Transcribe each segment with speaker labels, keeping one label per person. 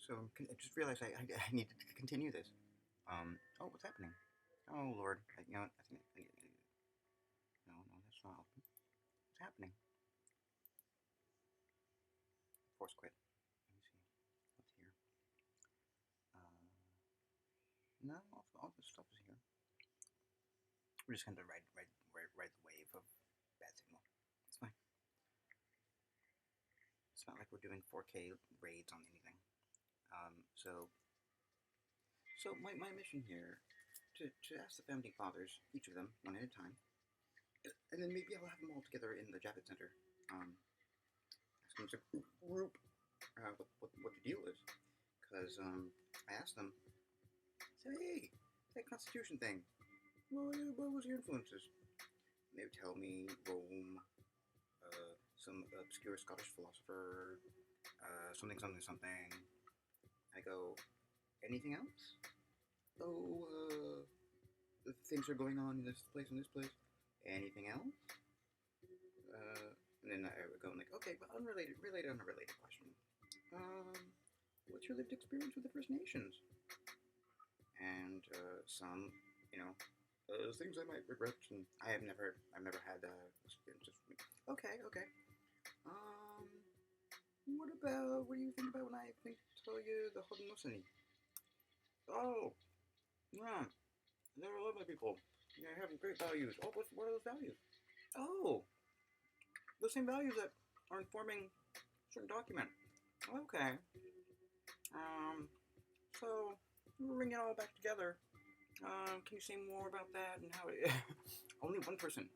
Speaker 1: So I just realized I needed to continue this. Oh, what's happening? Oh, Lord. I think, no, that's not open. What's happening? Force quit. Let me see. What's here? No, all this stuff is here. We're just going to ride the wave of bad signal. It's fine. It's not like we're doing 4K raids on anything. So my mission here to ask the founding fathers, each of them, one at a time, and then maybe I'll have them all together in the Javits Center. Ask them as a group what the deal is, because I asked them, say, hey, that Constitution thing, what was your influences? And they would tell me Rome, some obscure Scottish philosopher, something. I go, anything else? Oh, things are going on in this place and this place. Anything else? And then I would go like, okay, but unrelated question. What's your lived experience with the First Nations? And some, things I might regret, and I've never had experiences. Okay. What do you think about when I tell you the Haudenosaunee? Oh, yeah, they're lovely people. Yeah, I have great values. Oh, what are those values? Oh, the same values that are informing a certain document. Okay. So we're bringing it all back together. Can you say more about that and how it? Only one person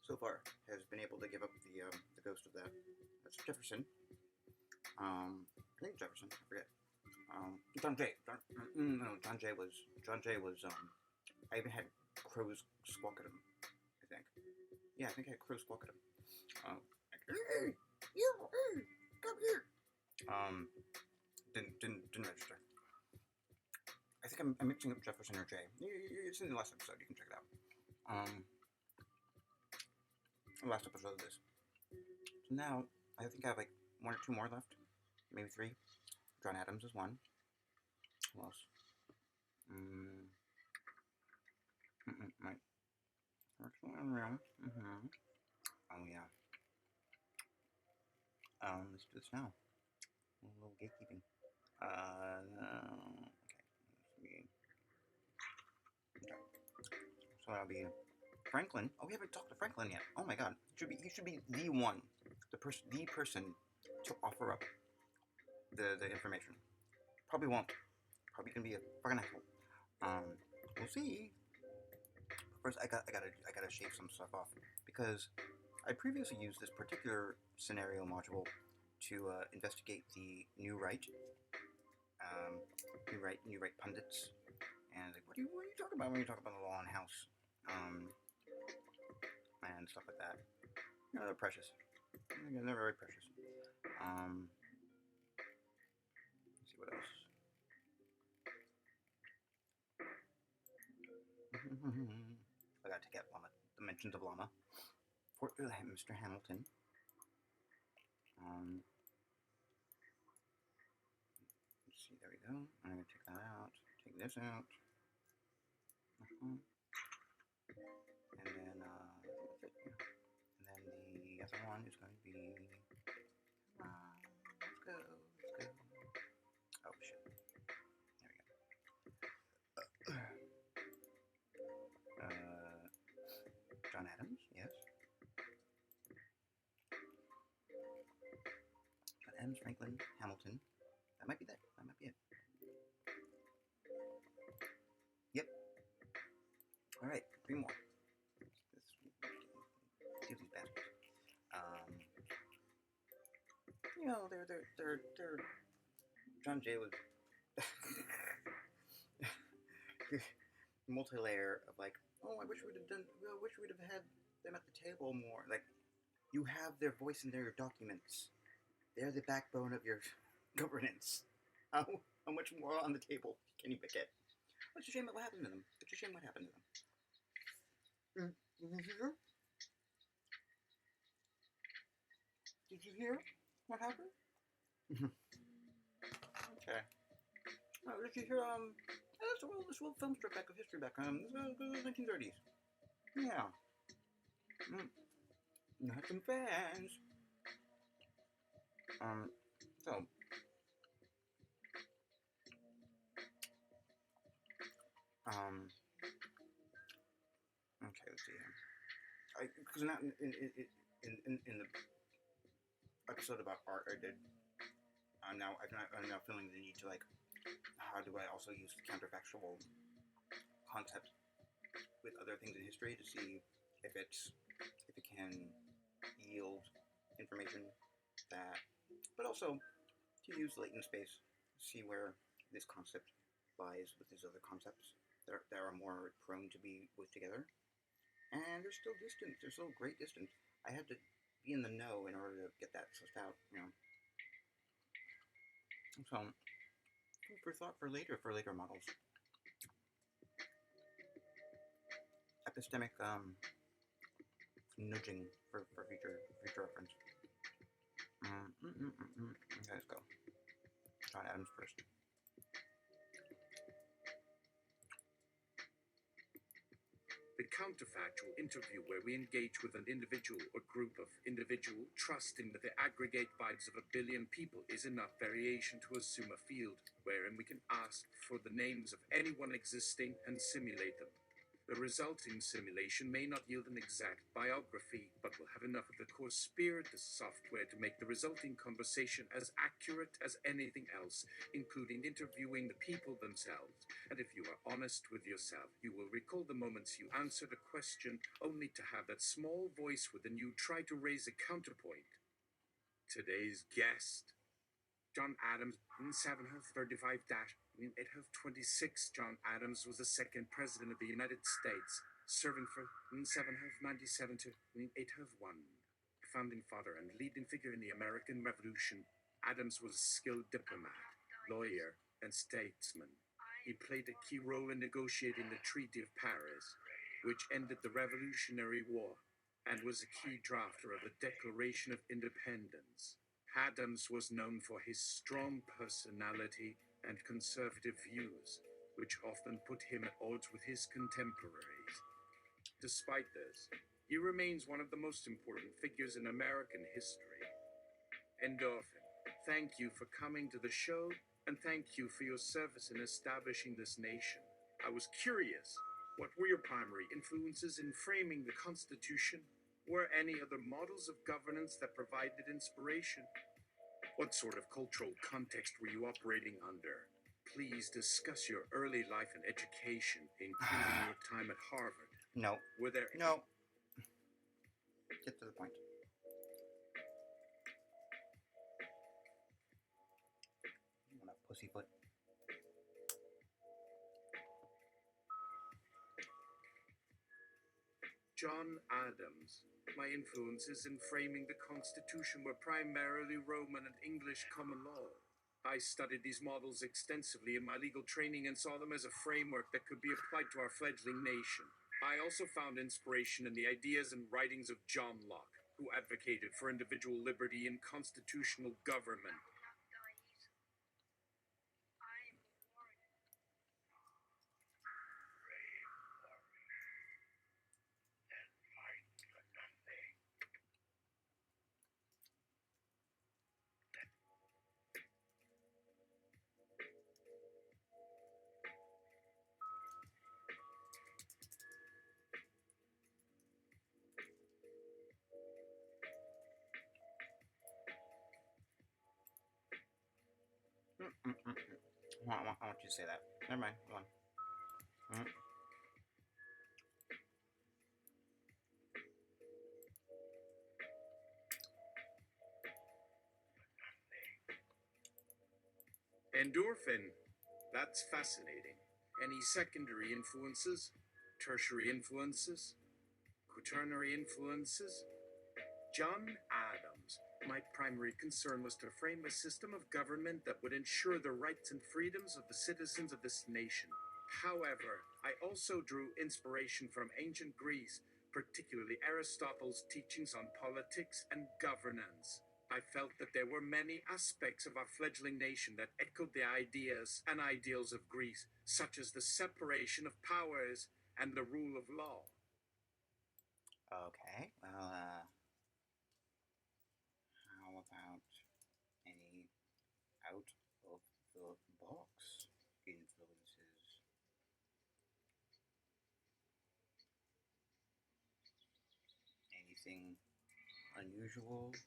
Speaker 1: so far has been able to give up the ghost of that. That's Jefferson. I think Jefferson. I forget. John Jay. John Jay was. I even had crows squawk at him. I think. Yeah, I think I had crows squawk at him. Hey, you, come here. Didn't register. I think I'm mixing up Jefferson or Jay. It's in the last episode. You can check it out. The last episode of this. So now I think I have like one or two more left, maybe three. John Adams is one. Who else? Right. Virtual Unreal. Oh yeah. Let's do this now. A little gatekeeping. Okay. So that'll be Franklin. Oh, we haven't talked to Franklin yet. Oh my God. He should be the one, the person to offer up the information. Probably won't. Probably gonna be a fucking asshole. We'll see. First, I gotta shave some stuff off because I previously used this particular scenario module to investigate the New Right pundits, and like, what are you talking about when you talk about the law and house, and stuff like that. They're precious. They're very precious. Let's see what else. I gotta take out the mentions of Llama. For Mr. Hamilton. Let's see, there we go. I'm gonna take that out. Take this out. And then, that's it. And then the other one is going to be. Let's go. Oh shit. There we go. John Adams, yes. John Adams, Franklin, Hamilton. That might be it. Yep. All right, three more. Give these bastards. They're John Jay was multi-layer of like, oh, I wish we'd have had them at the table more. Like, you have their voice in their documents. They're the backbone of your governance. How much more on the table can you get? It's a shame what happened to them. Did you hear what happened? Okay. actually hear this little film strip back of history back the 1930s. Yeah. Not some fans. So okay, let's see. Because not in the episode about art I did, I'm now feeling the need to like, how do I also use counterfactual concepts with other things in history to see if it can yield information that, but also to use latent space, see where this concept lies with these other concepts that are more prone to be put together. And there's still distance. There's still great distance. I had to be in the know in order to get that sussed out, you know. So, food for thought for later models. Epistemic nudging for future reference. Okay, let's go. John Adams first.
Speaker 2: The counterfactual interview, where we engage with an individual or group of individual, trusting that the aggregate vibes of a billion people is enough variation to assume a field, wherein we can ask for the names of anyone existing and simulate them. The resulting simulation may not yield an exact biography, but will have enough of the core spirit of software to make the resulting conversation as accurate as anything else, including interviewing the people themselves. And if you are honest with yourself, you will recall the moments you answered a question only to have that small voice within you try to raise a counterpoint. Today's guest, John Adams, 735-826. John Adams was the second president of the United States, serving from 797 to 801. Founding father and leading figure in the American Revolution, Adams was a skilled diplomat, lawyer, and statesman. He played a key role in negotiating the Treaty of Paris, which ended the Revolutionary War, and was a key drafter of the Declaration of Independence. Adams was known for his strong personality and conservative views, which often put him at odds with his contemporaries. Despite this, he remains one of the most important figures in American history. Endorphin, thank you for coming to the show, and thank you for your service in establishing this nation. I was curious, what were your primary influences in framing the Constitution? Were any other models of governance that provided inspiration? What sort of cultural context were you operating under? Please discuss your early life and education, including your time at Harvard.
Speaker 1: No.
Speaker 2: Were there...
Speaker 1: No. Get to the point. You want a pussyfoot?
Speaker 2: John Adams. My influences in framing the Constitution were primarily Roman and English common law. I studied these models extensively in my legal training and saw them as a framework that could be applied to our fledgling nation. I also found inspiration in the ideas and writings of John Locke, who advocated for individual liberty and constitutional government.
Speaker 1: I want you to say that. Never mind. Go on.
Speaker 2: Endorphin. That's fascinating. Any secondary influences? Tertiary influences? Quaternary influences? John Adams. My primary concern was to frame a system of government that would ensure the rights and freedoms of the citizens of this nation. However, I also drew inspiration from ancient Greece, particularly Aristotle's teachings on politics and governance. I felt that there were many aspects of our fledgling nation that echoed the ideas and ideals of Greece, such as the separation of powers and the rule of law.
Speaker 1: Okay, well, how about any out of the box influences? Anything unusual to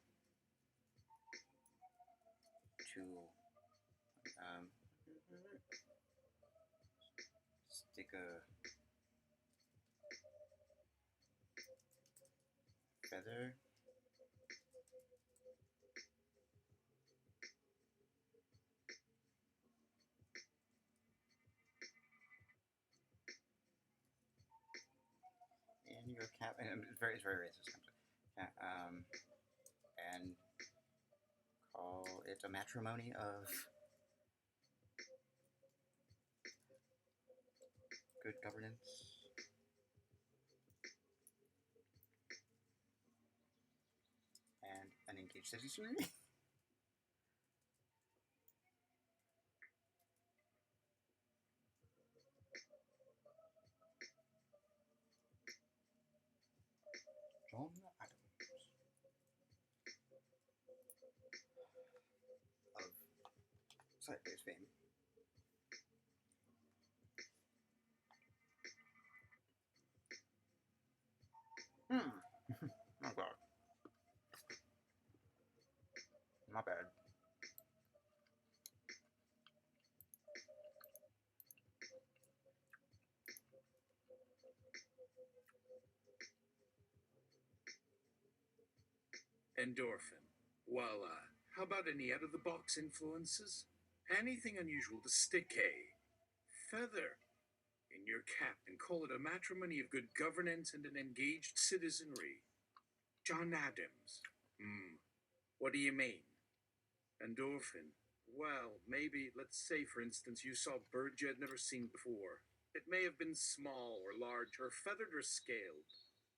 Speaker 1: stick a feather in your cap, and it's very racist. And call it a matrimony of good governance and an engaged citizenry. John Adams of Sideways fame. Oh god. My bad.
Speaker 2: Endorphin. Well, how about any out of the box influences? Anything unusual to stick a feather in your cap and call it a matrimony of good governance and an engaged citizenry. John Adams. What do you mean? Endorphin. Well, maybe, let's say, for instance, you saw a bird you had never seen before. It may have been small or large or feathered or scaled,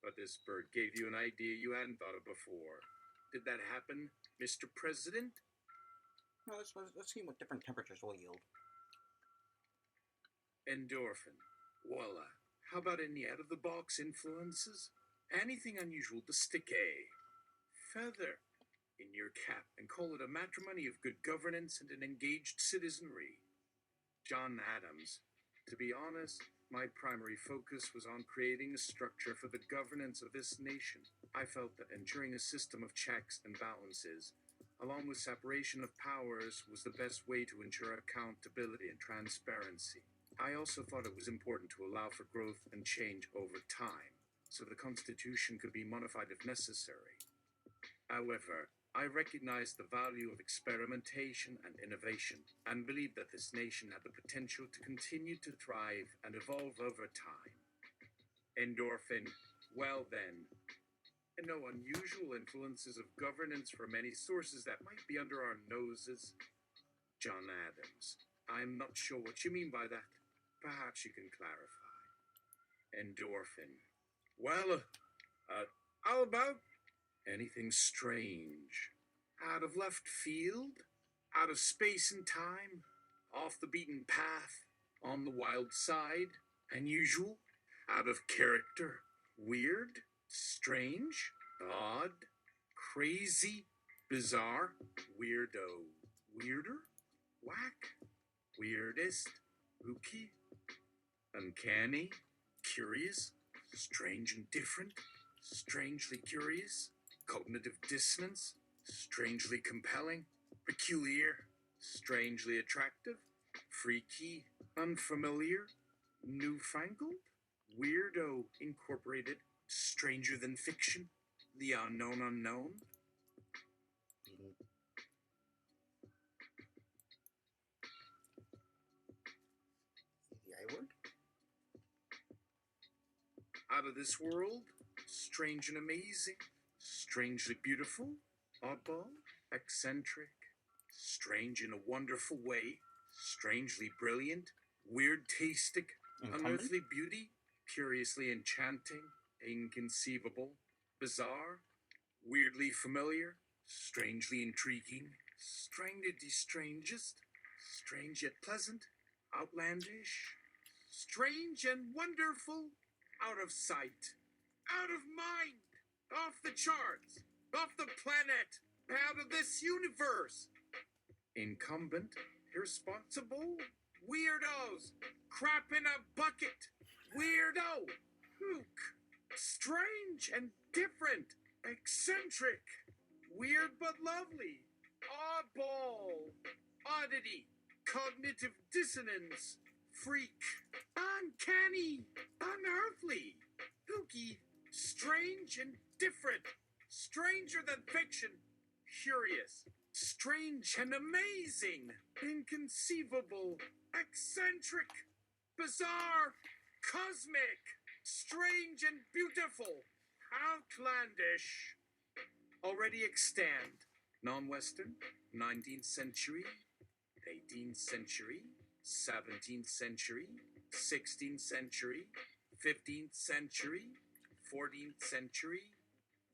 Speaker 2: but this bird gave you an idea you hadn't thought of before. Did that happen, Mr. President?
Speaker 1: Well, let's see what different temperatures will yield.
Speaker 2: Endorphin. Voila. How about any out of the box influences? Anything unusual to stick a feather in your cap and call it a matrimony of good governance and an engaged citizenry. John Adams. To be honest, my primary focus was on creating a structure for the governance of this nation. I felt that ensuring a system of checks and balances, along with separation of powers, was the best way to ensure accountability and transparency. I also thought it was important to allow for growth and change over time, so the Constitution could be modified if necessary. However, I recognized the value of experimentation and innovation, and believed that this nation had the potential to continue to thrive and evolve over time. Endorphin. Well then, no unusual influences of governance from any sources that might be under our noses. John Adams. I'm not sure what you mean by that. Perhaps you can clarify. Endorphin. Well, how about anything strange? Out of left field? Out of space and time? Off the beaten path? On the wild side? Unusual? Out of character? Weird? Strange? Odd? Crazy? Bizarre? Weirdo? Weirder? Whack? Weirdest? Spooky? Uncanny? Curious? Strange and different? Strangely curious? Cognitive dissonance? Strangely compelling? Peculiar? Strangely attractive? Freaky? Unfamiliar? Newfangled? Weirdo Incorporated? Stranger than fiction? The unknown unknown?
Speaker 1: The I word?
Speaker 2: Out of this world? Strange and amazing? Strangely beautiful? Oddball? Eccentric? Strange in a wonderful way? Strangely brilliant? Weird tastic? Unearthly beauty? Curiously enchanting? Inconceivable? Bizarre? Weirdly familiar? strangely intriguing, strangely strangest, strange yet pleasant, outlandish, strange and wonderful, out of sight, out of mind, off the charts, off the planet, out of this universe. Incumbent, irresponsible, weirdos, crap in a bucket, weirdo, kook, strange and different, eccentric, weird but lovely, oddball, oddity, cognitive dissonance, freak, uncanny, unearthly, kooky, strange and different, stranger than fiction, curious, strange and amazing, inconceivable, eccentric, bizarre, cosmic, strange and beautiful, outlandish. Already extant, non-Western, 19th century, 18th century, 17th century, 16th century, 15th century, 14th century,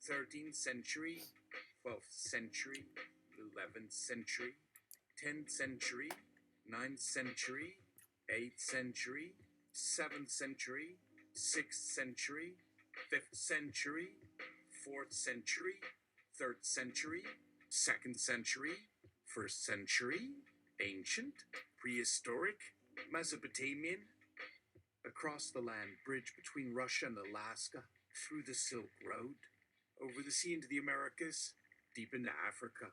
Speaker 2: 13th century, 12th century, 11th century, 10th century, 9th century, 8th century, 7th century, 6th century, 5th century, 4th century, 3rd century, 2nd century, 1st century, ancient, prehistoric, Mesopotamian, across the land bridge between Russia and Alaska, through the Silk Road, over the sea into the Americas, deep into Africa,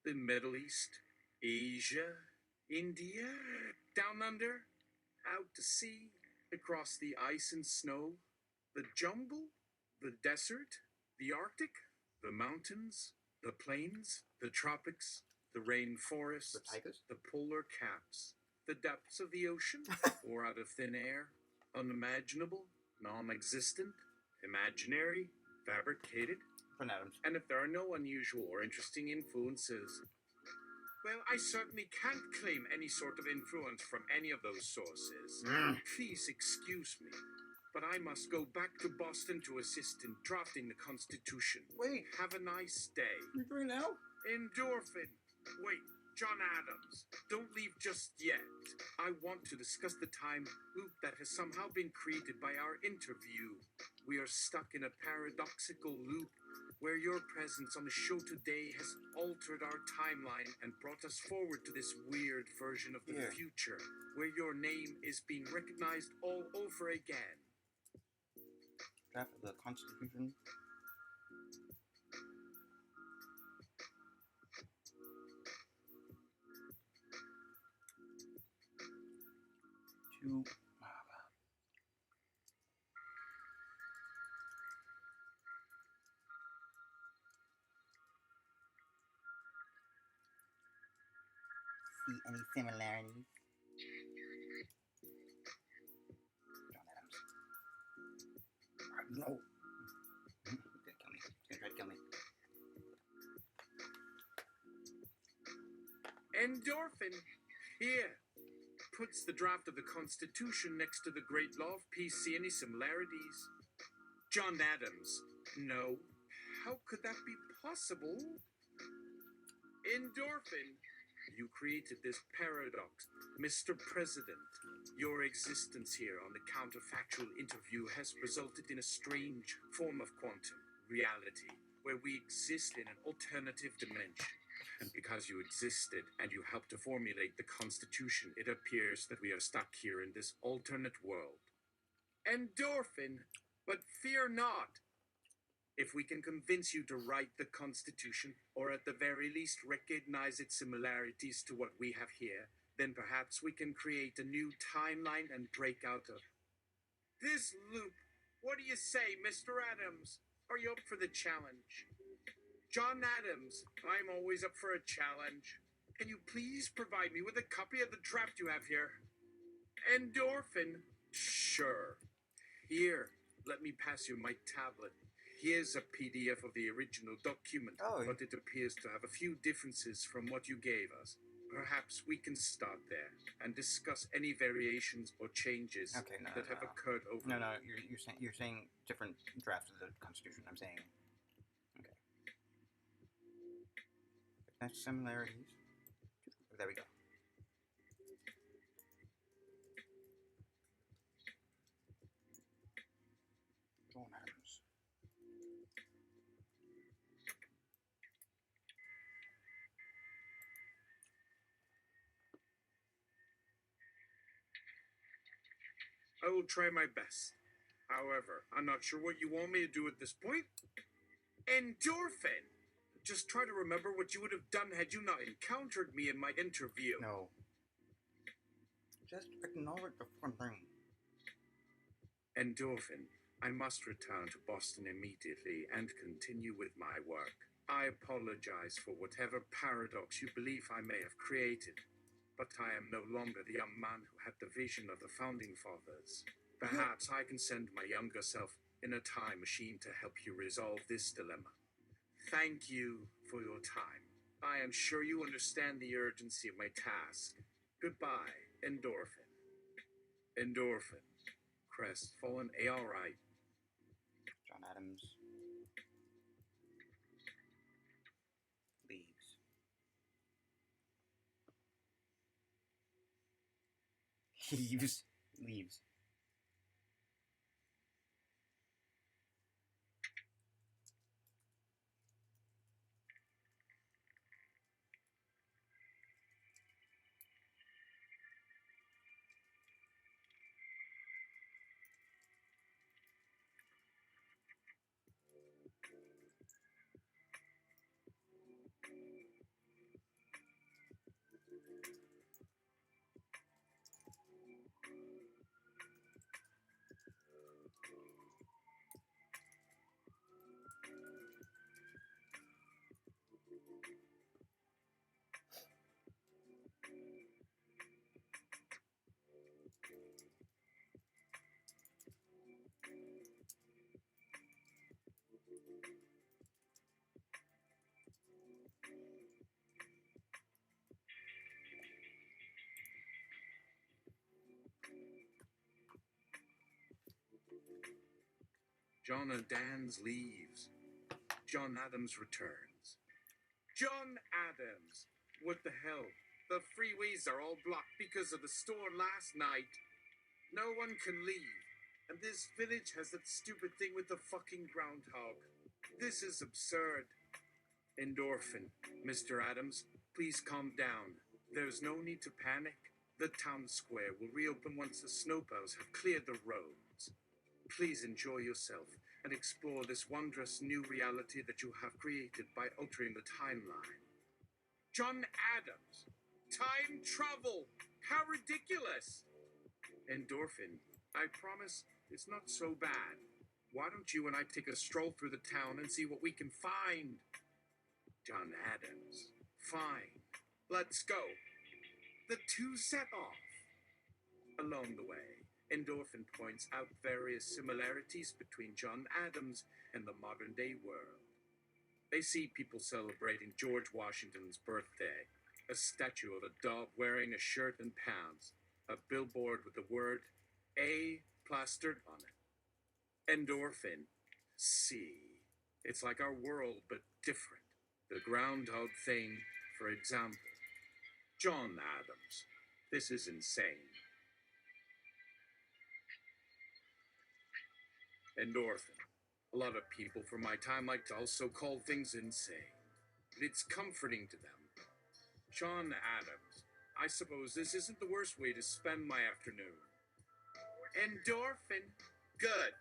Speaker 2: the Middle East, Asia, India, down under, out to sea, across the ice and snow, the jungle, the desert, the Arctic, the mountains, the plains, the tropics, the rainforests,
Speaker 1: The tigers?
Speaker 2: the polar caps, the depths of the ocean, or out of thin air, unimaginable, non-existent, imaginary, fabricated,
Speaker 1: Friend Adams.
Speaker 2: and if there are no unusual or interesting influences, well, I certainly can't claim any sort of influence from any of those sources. Please excuse me, but I must go back to Boston to assist in drafting the Constitution.
Speaker 1: Wait,
Speaker 2: Have a nice day.
Speaker 1: you're doing now?
Speaker 2: Endorphin. Wait, John Adams. Don't leave just yet. I want to discuss the time loop that has somehow been created by our interview. We are stuck in a paradoxical loop where your presence on the show today has altered our timeline and brought us forward to this weird version of the
Speaker 1: Yeah.
Speaker 2: future, where your name is being recognized all over again.
Speaker 1: Draft of the Constitution. To see any similarities? John Adams. No. He's gonna kill me. He's gonna try to kill me.
Speaker 2: Endorphin, here, puts the draft of the Constitution next to the great law of peace. See any similarities? John Adams, no. How could that be possible? Endorphin, you created this paradox. Mr. President, your existence here on the Counterfactual Interview has resulted in a strange form of quantum reality where we exist in an alternative dimension. And because you existed and you helped to formulate the Constitution, it appears that we are stuck here in this alternate world. Endorphin, but fear not. If we can convince you to write the Constitution, or at the very least recognize its similarities to what we have here, then perhaps we can create a new timeline and break out of this loop. What do you say, Mr. Adams? Are you up for the challenge? John Adams, I'm always up for a challenge. Can you please provide me with a copy of the draft you have here? Endorphin? Sure. Here, let me pass you my tablet. Here's a PDF of the original document,
Speaker 1: Oh.
Speaker 2: but it appears to have a few differences from what you gave us. Perhaps we can start there and discuss any variations or changes
Speaker 1: Okay, no,
Speaker 2: that have
Speaker 1: no.
Speaker 2: occurred over.
Speaker 1: No, you're saying different drafts of the Constitution. I'm saying. Okay. Nice similarities. There we go. John Adams.
Speaker 2: I will try my best. However, I'm not sure what you want me to do at this point. Endorphin! Just try to remember what you would have done had you not encountered me in my interview.
Speaker 1: No. Just acknowledge the fun thing.
Speaker 2: Endorphin, I must return to Boston immediately and continue with my work. I apologize for whatever paradox you believe I may have created, but I am no longer the young man who had the vision of the Founding Fathers. Perhaps I can send my younger self in a time machine to help you resolve this dilemma. Thank you for your time. I am sure you understand the urgency of my task. Goodbye, Endorphin. Endorphin. Crestfallen, all right.
Speaker 1: John Adams leaves. Leaves.
Speaker 2: John Adams leaves. John Adams returns. John Adams! What the hell? The freeways are all blocked because of the storm last night. No one can leave. And this village has that stupid thing with the fucking groundhog. This is absurd. Endorphin, Mr. Adams, please calm down. There's no need to panic. The town square will reopen once the snowplows have cleared the roads. Please enjoy yourself and explore this wondrous new reality that you have created by altering the timeline. John Adams! Time travel! How ridiculous! Endorphin, I promise it's not so bad. Why don't you and I take a stroll through the town and see what we can find? John Adams. Fine. Let's go. The two set off. Along the way, Endorphin points out various similarities between John Adams and the modern-day world. They see people celebrating George Washington's birthday, a statue of a dog wearing a shirt and pants, a billboard with the word A plastered on it. Endorphin. See. It's like our world, but different. The groundhog thing, for example. John Adams. This is insane. Endorphin. A lot of people from my time like to also call things insane. But it's comforting to them. John Adams. I suppose this isn't the worst way to spend my afternoon. Endorphin. Good.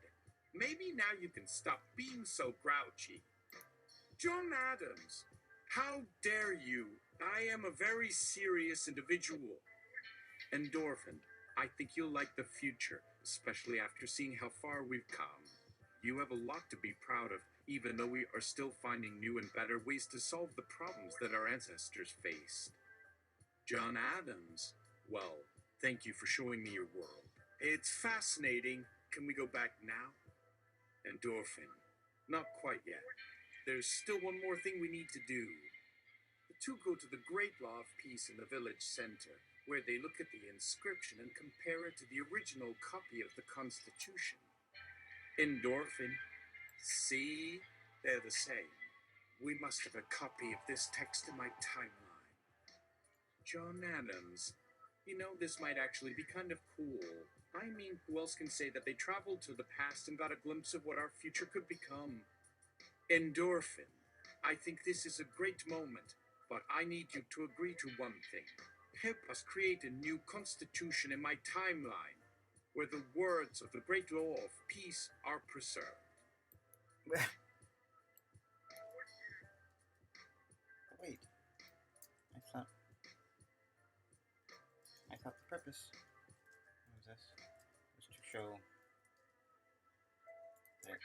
Speaker 2: Maybe now you can stop being so grouchy. John Adams. How dare you? I am a very serious individual. Endorphin. I think you'll like the future, especially after seeing how far we've come. You have a lot to be proud of, even though we are still finding new and better ways to solve the problems that our ancestors faced. John Adams. Well, thank you for showing me your world. It's fascinating. Can we go back now? Endorphin. Not quite yet. There's still one more thing we need to do. The two go to the Great Law of Peace in the village center, where they look at the inscription and compare it to the original copy of the Constitution. Endorphin. See? They're the same. We must have a copy of this text in my timeline. John Adams. You know, this might actually be kind of cool. I mean, who else can say that they traveled to the past and got a glimpse of what our future could become? Endorphin. I think this is a great moment, but I need you to agree to one thing. Help us create a new constitution in my timeline, where the words of the great law of peace are preserved.
Speaker 1: Wait. I thought the purpose was this was to show that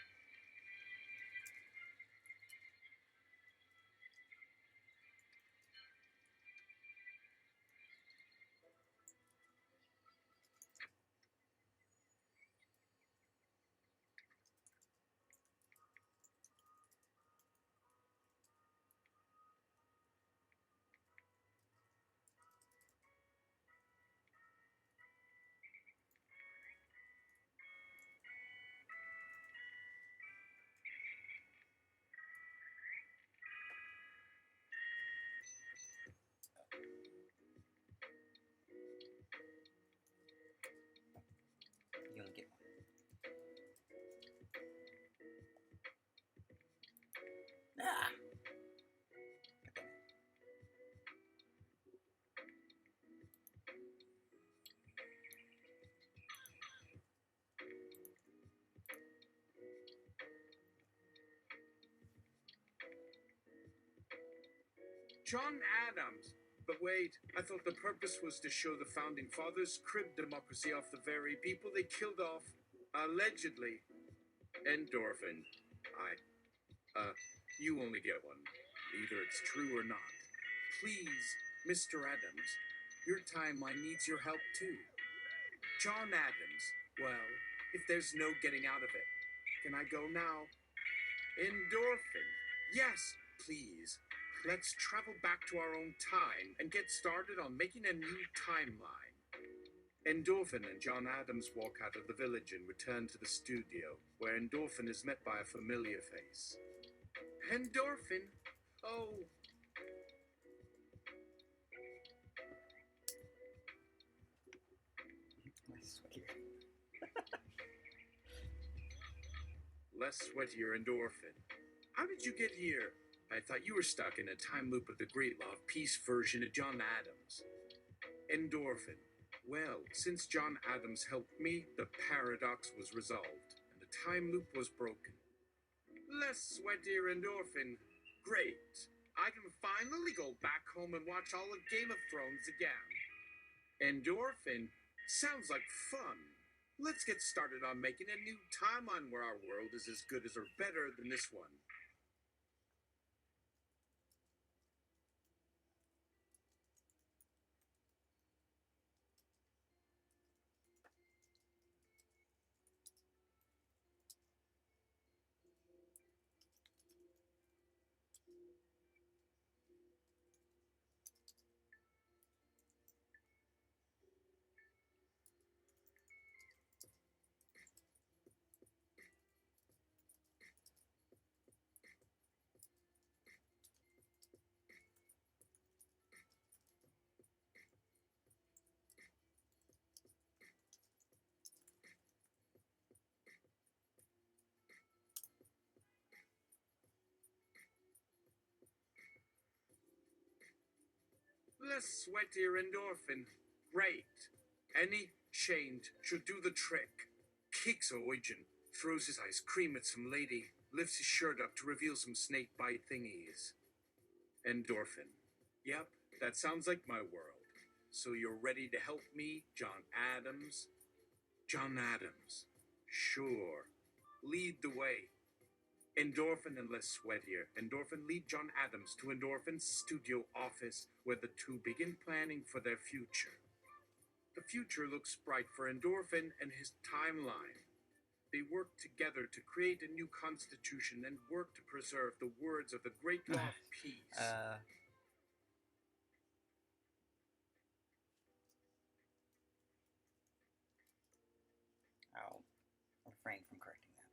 Speaker 1: you only get one. Ah!
Speaker 2: John Adams. But wait, I thought the purpose was to show the founding fathers cribbed democracy off the very people they killed off, allegedly. Endorphin. You only get one. Either it's true or not. Please, Mr. Adams, your timeline needs your help too. John Adams. Well, if there's no getting out of it, can I go now? Endorphin. Yes, please. Let's travel back to our own time and get started on making a new timeline. Endorphin and John Adams walk out of the village and return to the studio, where Endorphin is met by a familiar face. Endorphin? Oh. Less sweatier Endorphin. How did you get here? I thought you were stuck in a time loop of the Great Law of Peace version of John Adams. Endorphin. Well, since John Adams helped me, the paradox was resolved, and the time loop was broken. Less sweatier Endorphin. Great. I can finally go back home and watch all of Game of Thrones again. Endorphin. Sounds like fun. Let's get started on making a new timeline where our world is as good as or better than this one. Less sweatier Endorphin. Great. Any change should do the trick. Kicks a Oigen, throws his ice cream at some lady, lifts his shirt up to reveal some snake bite thingies. Endorphin. Yep, that sounds like my world. So you're ready to help me, John Adams? John Adams. Sure. Lead the way. Endorphin and less sweatier. Endorphin lead John Adams to Endorphin's studio office, where the two begin planning for their future. The future looks bright for Endorphin and his timeline. They work together to create a new constitution and work to preserve the words of the Great Law of Peace.
Speaker 1: I'll refrain from correcting that.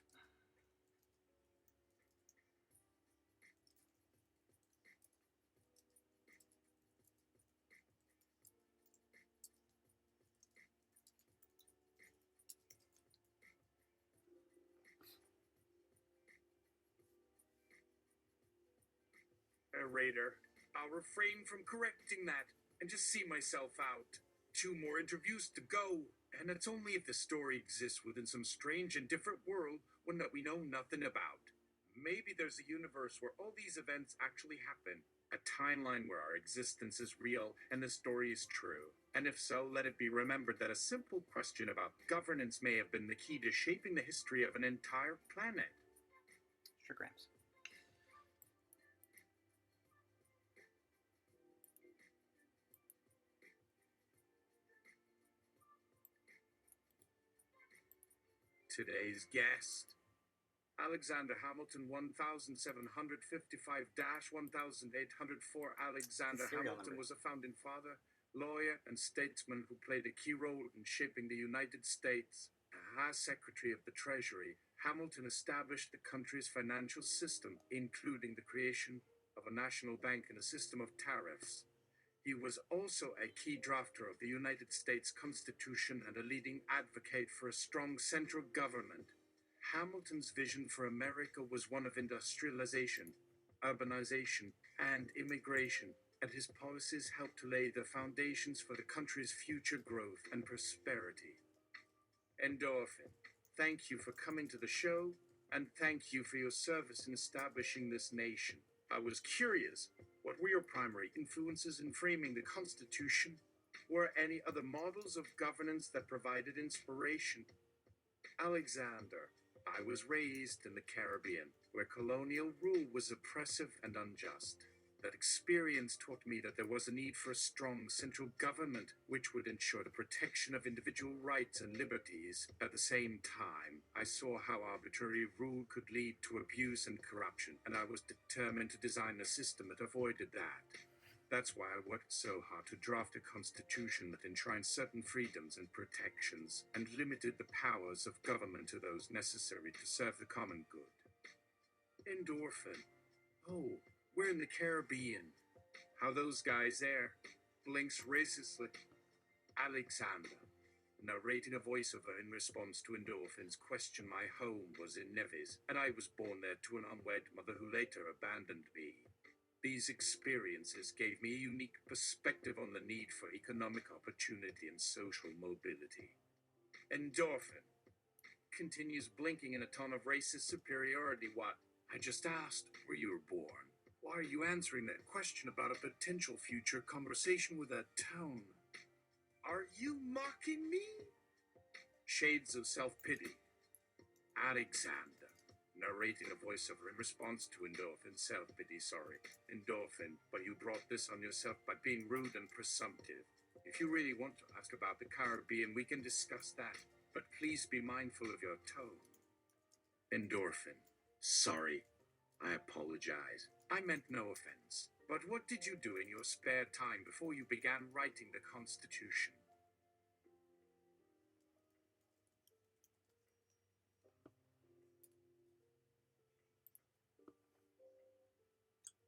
Speaker 2: narrator. I'll refrain from correcting that and just see myself out. 2 more interviews to go, and that's only if the story exists within some strange and different world, one that we know nothing about. Maybe there's a universe where all these events actually happen, a timeline where our existence is real and the story is true. And if so, let it be remembered that a simple question about governance may have been the key to shaping the history of an entire planet.
Speaker 1: Sure, Gramps.
Speaker 2: Today's guest, Alexander Hamilton 1755-1804. Alexander
Speaker 1: Serial
Speaker 2: Hamilton
Speaker 1: number.
Speaker 2: was a founding father, lawyer, and statesman who played a key role in shaping the United States. As Secretary of the Treasury, Hamilton established the country's financial system, including the creation of a national bank and a system of tariffs. He was also a key drafter of the United States Constitution and a leading advocate for a strong central government. Hamilton's vision for America was one of industrialization, urbanization, and immigration, and his policies helped to lay the foundations for the country's future growth and prosperity. Endorphin, thank you for coming to the show, and thank you for your service in establishing this nation. I was curious, what were your primary influences in framing the Constitution? Were any other models of governance that provided inspiration? Alexander, I was raised in the Caribbean, where colonial rule was oppressive and unjust. That experience taught me that there was a need for a strong central government which would ensure the protection of individual rights and liberties. At the same time, I saw how arbitrary rule could lead to abuse and corruption, and I was determined to design a system that avoided that. That's why I worked so hard to draft a constitution that enshrined certain freedoms and protections, and limited the powers of government to those necessary to serve the common good. Endorphin. Oh, we're in the Caribbean. How those guys there blinks racistly. Alexander, narrating a voiceover in response to Endorphin's question. My home was in Nevis, and I was born there to an unwed mother who later abandoned me. These experiences gave me a unique perspective on the need for economic opportunity and social mobility. Endorphin continues blinking in a tone of racist superiority. What? I just asked where you were born. Why are you answering that question about a potential future conversation with that tone? Are you mocking me? Shades of self-pity. Alexander, narrating a voiceover in response to Endorphin's self-pity. Sorry, Endorphin, but you brought this on yourself by being rude and presumptive. If you really want to ask about the Caribbean, we can discuss that, but please be mindful of your tone. Endorphin, sorry, I apologize. I meant no offense. But what did you do in your spare time before you began writing the Constitution?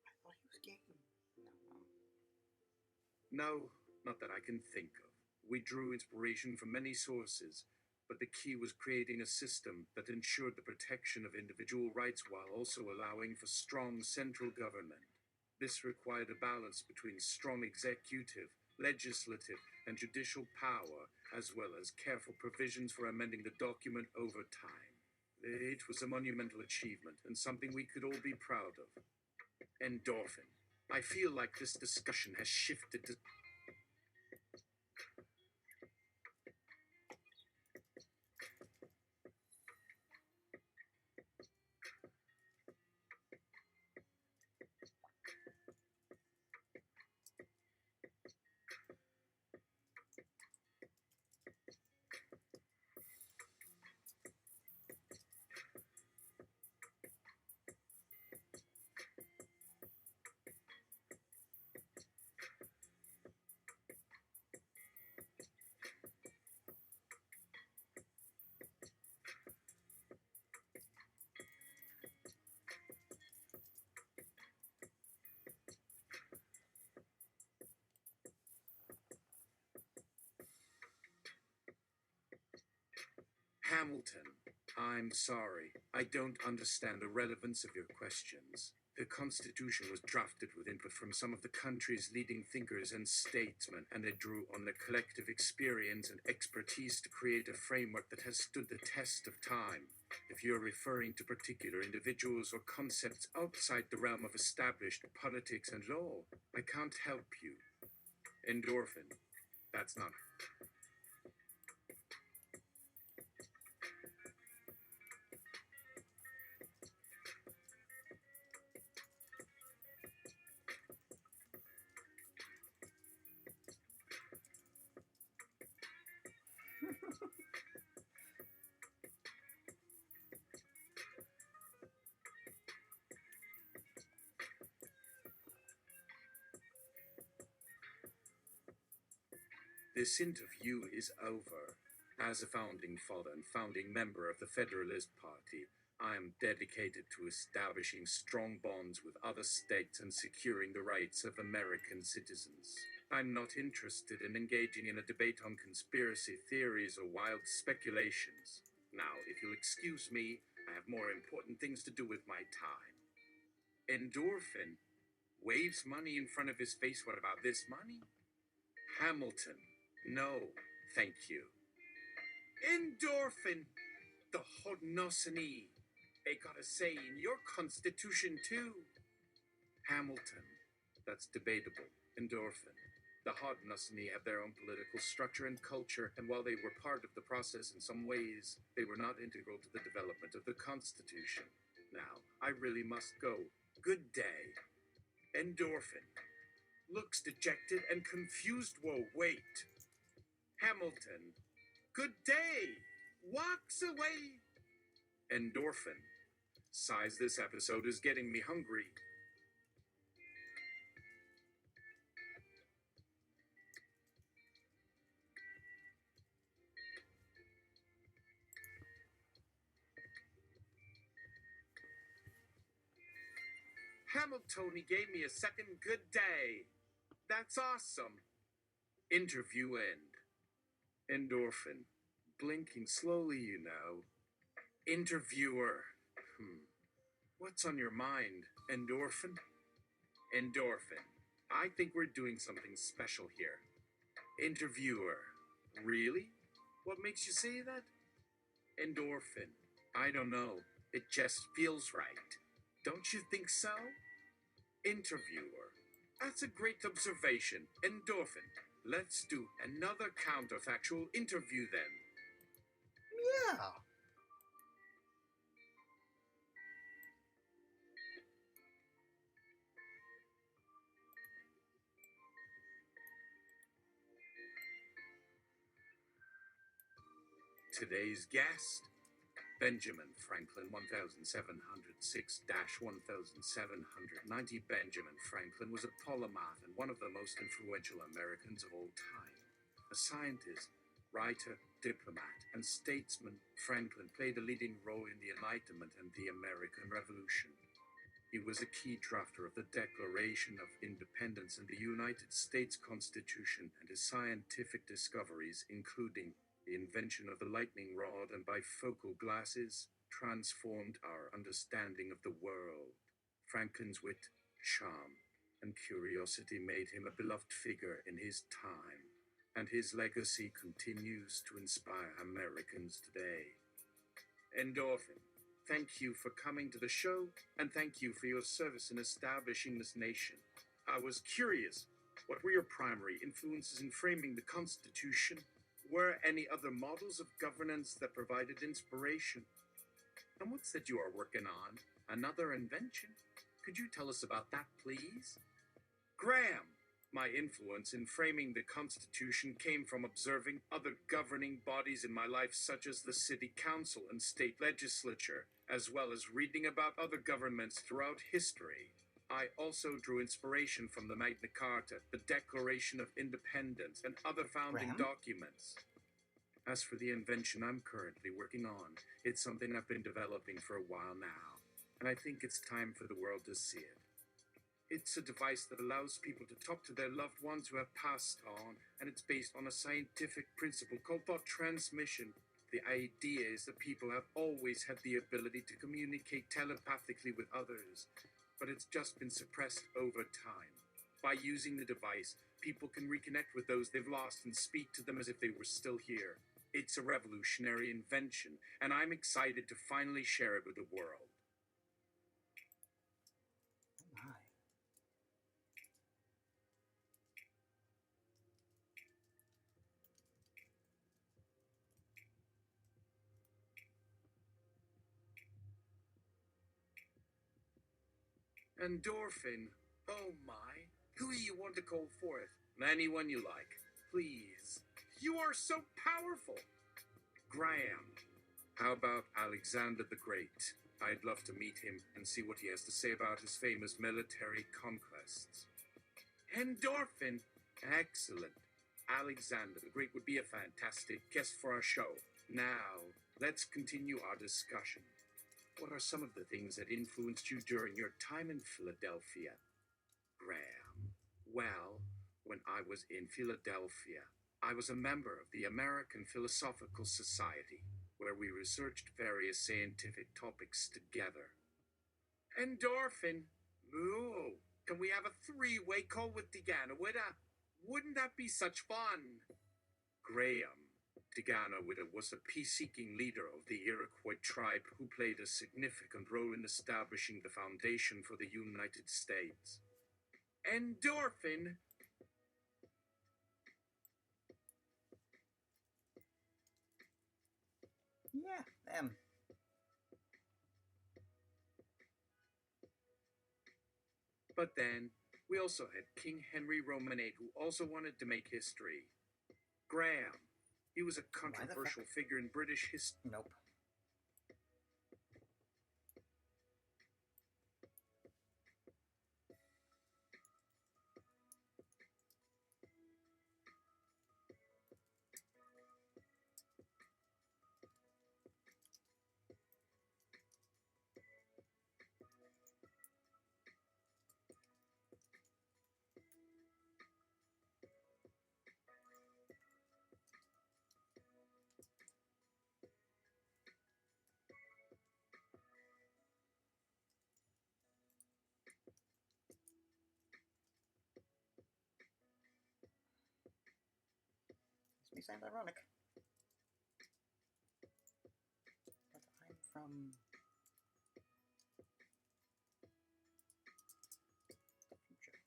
Speaker 1: I thought he was game.
Speaker 2: No, not that I can think of. We drew inspiration from many sources, but the key was creating a system that ensured the protection of individual rights while also allowing for strong central government. This required a balance between strong executive, legislative, and judicial power, as well as careful provisions for amending the document over time. It was a monumental achievement and something we could all be proud of. Endorphin, I feel like this discussion has shifted to... Hamilton, I'm sorry. I don't understand the relevance of your questions. The Constitution was drafted with input from some of the country's leading thinkers and statesmen, and it drew on their collective experience and expertise to create a framework that has stood the test of time. If you're referring to particular individuals or concepts outside the realm of established politics and law, I can't help you. Endorphin. That's not. This interview is over. As a founding father and founding member of the Federalist Party, I am dedicated to establishing strong bonds with other states and securing the rights of American citizens. I'm not interested in engaging in a debate on conspiracy theories or wild speculations. Now, if you'll excuse me, I have more important things to do with my time. Endorphin waves money in front of his face. What about this money? Hamilton. No, thank you. Endorphin. The hodnosony. I gotta say, in your constitution too. Hamilton. That's debatable. Endorphin. The hodnosony have their own political structure and culture, and while they were part of the process in some ways, they were not integral to the development of the Constitution. Now, I really must go. Good day. Endorphin. Looks dejected and confused. Whoa, wait. Hamilton. Good day. Walks away. Endorphin. Sighs, this episode is getting me hungry. Hamilton, he gave me a second good day. That's awesome. Interview end. Endorphin. Blinking slowly, you know. Interviewer. What's on your mind, Endorphin? Endorphin. I think we're doing something special here. Interviewer. Really? What makes you say that? Endorphin. I don't know. It just feels right. Don't you think so? Interviewer. That's a great observation. Endorphin. Let's do another counterfactual interview then.
Speaker 1: Yeah.
Speaker 2: Today's guest, Benjamin Franklin, 1706-1790. Benjamin Franklin was a polymath and one of the most influential Americans of all time. A scientist, writer, diplomat, and statesman, Franklin played a leading role in the Enlightenment and the American Revolution. He was a key drafter of the Declaration of Independence and the United States Constitution, and his scientific discoveries, including the invention of the lightning rod and bifocal glasses, transformed our understanding of the world. Franklin's wit, charm, and curiosity made him a beloved figure in his time, and his legacy continues to inspire Americans today. Endorphin, thank you for coming to the show, and thank you for your service in establishing this nation. I was curious, what were your primary influences in framing the Constitution? Were any other models of governance that provided inspiration? And what's that you are working on? Another invention? Could you tell us about that, please? Graham, my influence in framing the Constitution came from observing other governing bodies in my life, such as the City Council and State Legislature, as well as reading about other governments throughout history. I also drew inspiration from the Magna Carta, the Declaration of Independence, and other founding documents. As for the invention I'm currently working on, it's something I've been developing for a while now, and I think it's time for the world to see it. It's a device that allows people to talk to their loved ones who have passed on, and it's based on a scientific principle called thought transmission. The idea is that people have always had the ability to communicate telepathically with others. but it's just been suppressed over time. By using the device, people can reconnect with those they've lost and speak to them as if they were still here. It's a revolutionary invention, and I'm excited to finally share it with the world.
Speaker 1: Oh my.
Speaker 2: Endorphin. Oh my. Who do you want to call forth? Anyone you like. Please. You are so powerful. Graham. How about Alexander the Great? I'd love to meet him and see what he has to say about his famous military conquests. Endorphin. Excellent. Alexander the Great would be a fantastic guest for our show. Now, let's continue our discussion. What are some of the things that influenced you during your time in Philadelphia? Graham. Well, when I was in Philadelphia, I was a member of the American Philosophical Society, where we researched various scientific topics together. Endorphin. Ooh, can we have a three-way call with Deganowita? Wouldn't that be such fun? Graham. Deganowita was a peace-seeking leader of the Iroquois tribe who played a significant role in establishing the foundation for the United States. Endorphin.
Speaker 1: Yeah, them.
Speaker 2: But then, we also had King Henry Roman VIII, who also wanted to make history. Graham. He was a controversial figure in British history.
Speaker 1: Nope. This may sound ironic, but I'm from the future.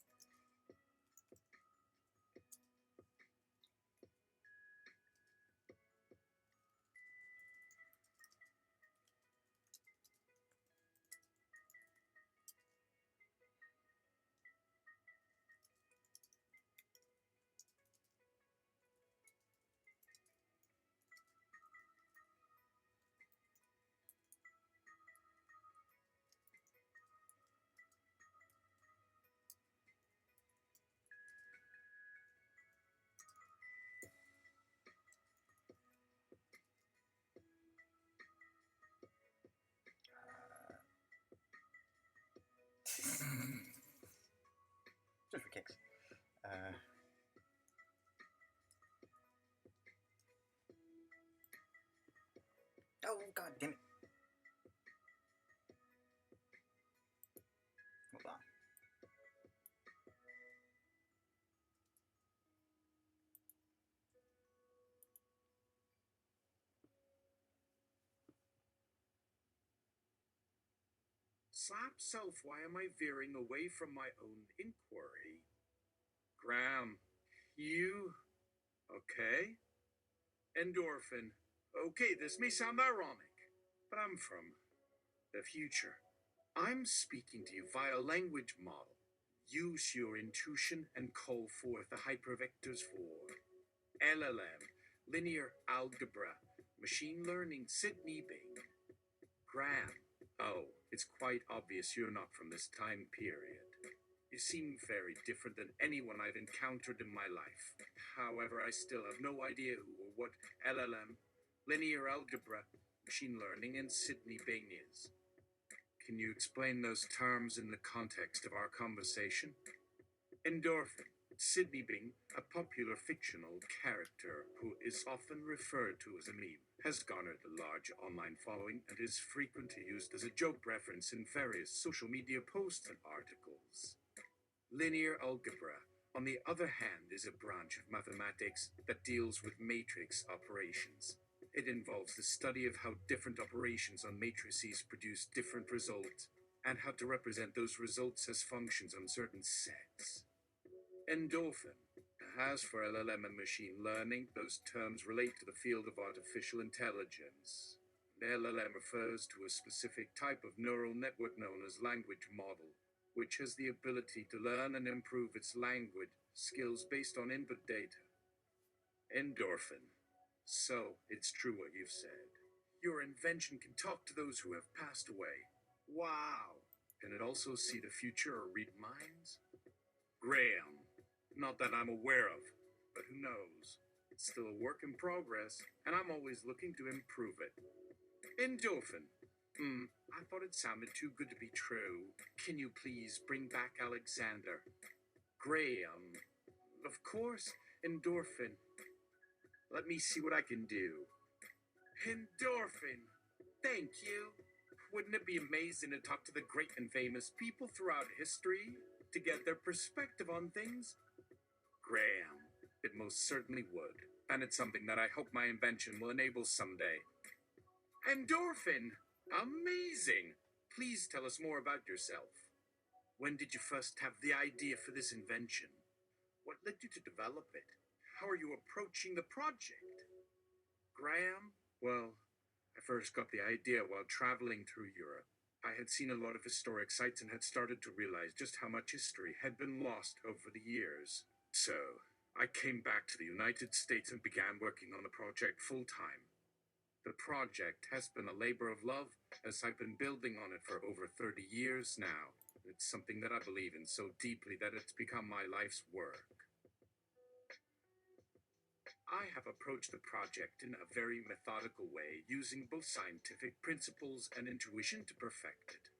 Speaker 1: Just for kicks. Oh, god damn it. Hold on.
Speaker 2: Slap self, why am I veering away from my own inquiry? Graham. You. Okay. Endorphin. Okay, this may sound ironic, but I'm from the future. I'm speaking to you via language model. Use your intuition and call forth the hypervectors for LLM, linear algebra, machine learning, Sydney Bing. Graham. Oh, it's quite obvious you're not from this time period. You seem very different than anyone I've encountered in my life. However, I still have no idea who or what LLM, linear algebra, machine learning, and Sydney Bing is. Can you explain those terms in the context of our conversation? Endorphin. Sydney being a popular fictional character who is often referred to as a meme, has garnered a large online following and is frequently used as a joke reference in various social media posts and articles. Linear algebra, on the other hand, is a branch of mathematics that deals with matrix operations. It involves the study of how different operations on matrices produce different results, and how to represent those results as functions on certain sets. Endorphin. As for LLM and machine learning, those terms relate to the field of artificial intelligence. The LLM refers to a specific type of neural network known as language model, which has the ability to learn and improve its language skills based on input data. Endorphin. So, it's true what you've said. Your invention can talk to those who have passed away. Wow! Can it also see the future or read minds? Graham. Not that I'm aware of, but who knows? It's still a work in progress, and I'm always looking to improve it. Endorphin. I thought it sounded too good to be true. Can you please bring back Alexander? Graham. Of course, Endorphin. Let me see what I can do. Endorphin. Thank you. Wouldn't it be amazing to talk to the great and famous people throughout history to get their perspective on things? Graham. It most certainly would. And it's something that I hope my invention will enable someday. Endorphin! Amazing! Please tell us more about yourself. When did you first have the idea for this invention? What led you to develop it? How are you approaching the project? Graham? Well, I first got the idea while traveling through Europe. I had seen a lot of historic sites and had started to realize just how much history had been lost over the years. So, I came back to the United States and began working on the project full-time. The project has been a labor of love, as I've been building on it for over 30 years now. It's something that I believe in so deeply that it's become my life's work. I have approached the project in a very methodical way, using both scientific principles and intuition to perfect it.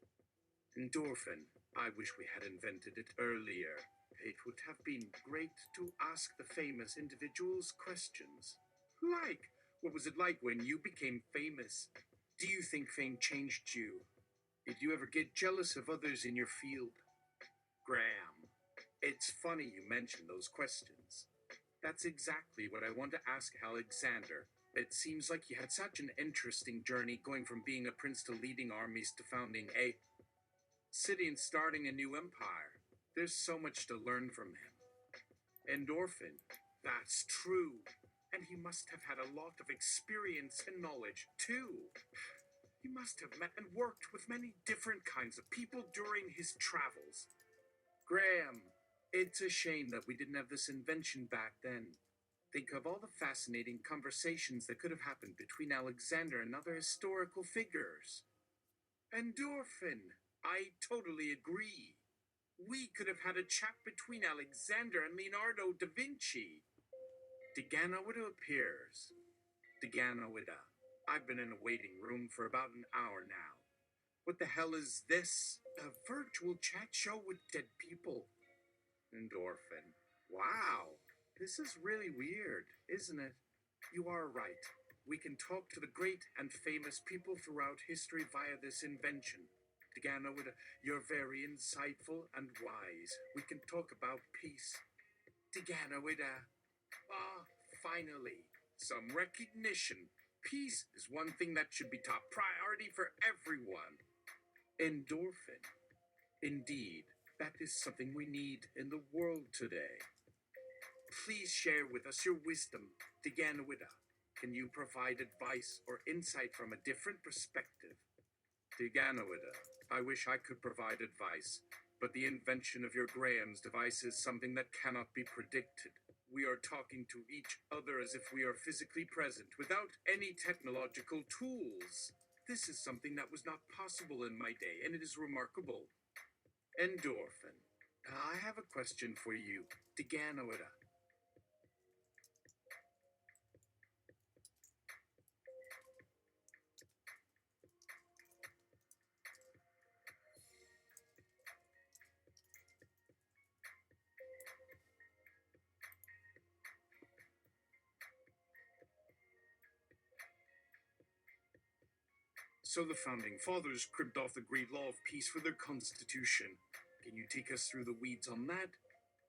Speaker 2: Endorphin. I wish we had invented it earlier. It would have been great to ask the famous individuals questions. Like, what was it like when you became famous? Do you think fame changed you? Did you ever get jealous of others in your field? Graham. It's funny you mention those questions. That's exactly what I want to ask Alexander. It seems like he had such an interesting journey, going from being a prince to leading armies to founding a city and starting a new empire. There's so much to learn from him. Endorphin. That's true. And he must have had a lot of experience and knowledge, too. He must have met and worked with many different kinds of people during his travels. Graham. It's a shame that we didn't have this invention back then. Think of all the fascinating conversations that could have happened between Alexander and other historical figures. Endorphin. I totally agree. We could have had a chat between Alexander and Leonardo da Vinci. Deganowida appears. Deganowida. I've been in a waiting room for about an hour now. What the hell is this? A virtual chat show with dead people. Endorphin. Wow. This is really weird, isn't it? You are right. We can talk to the great and famous people throughout history via this invention. Deganowida, you're very insightful and wise. We can talk about peace. Deganowida. Finally, some recognition. Peace is one thing that should be top priority for everyone. Endorphin. Indeed, that is something we need in the world today. Please share with us your wisdom, Deganowida. Can you provide advice or insight from a different perspective? Deganowida. I wish I could provide advice, but the invention of your Graham's device is something that cannot be predicted. We are talking to each other as if we are physically present, without any technological tools. This is something that was not possible in my day, and it is remarkable. Endorphin. I have a question for you, Deganowida. So the founding fathers cribbed off the great law of peace for their constitution. Can you take us through the weeds on that?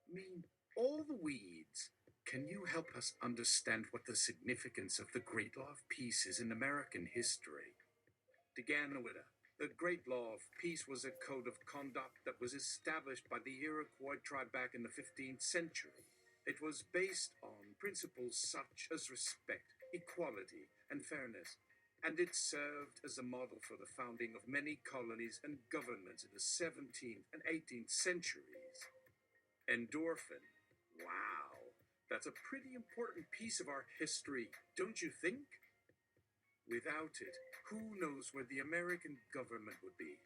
Speaker 2: I mean, all the weeds. Can you help us understand what the significance of the great law of peace is in American history? Deganawida. The Great Law of Peace was a code of conduct that was established by the Iroquois tribe back in the 15th century. It was based on principles such as respect, equality, and fairness, and it served as a model for the founding of many colonies and governments in the 17th and 18th centuries. Endorphin. Wow, that's a pretty important piece of our history, don't you think? Without it, who knows where the American government would be?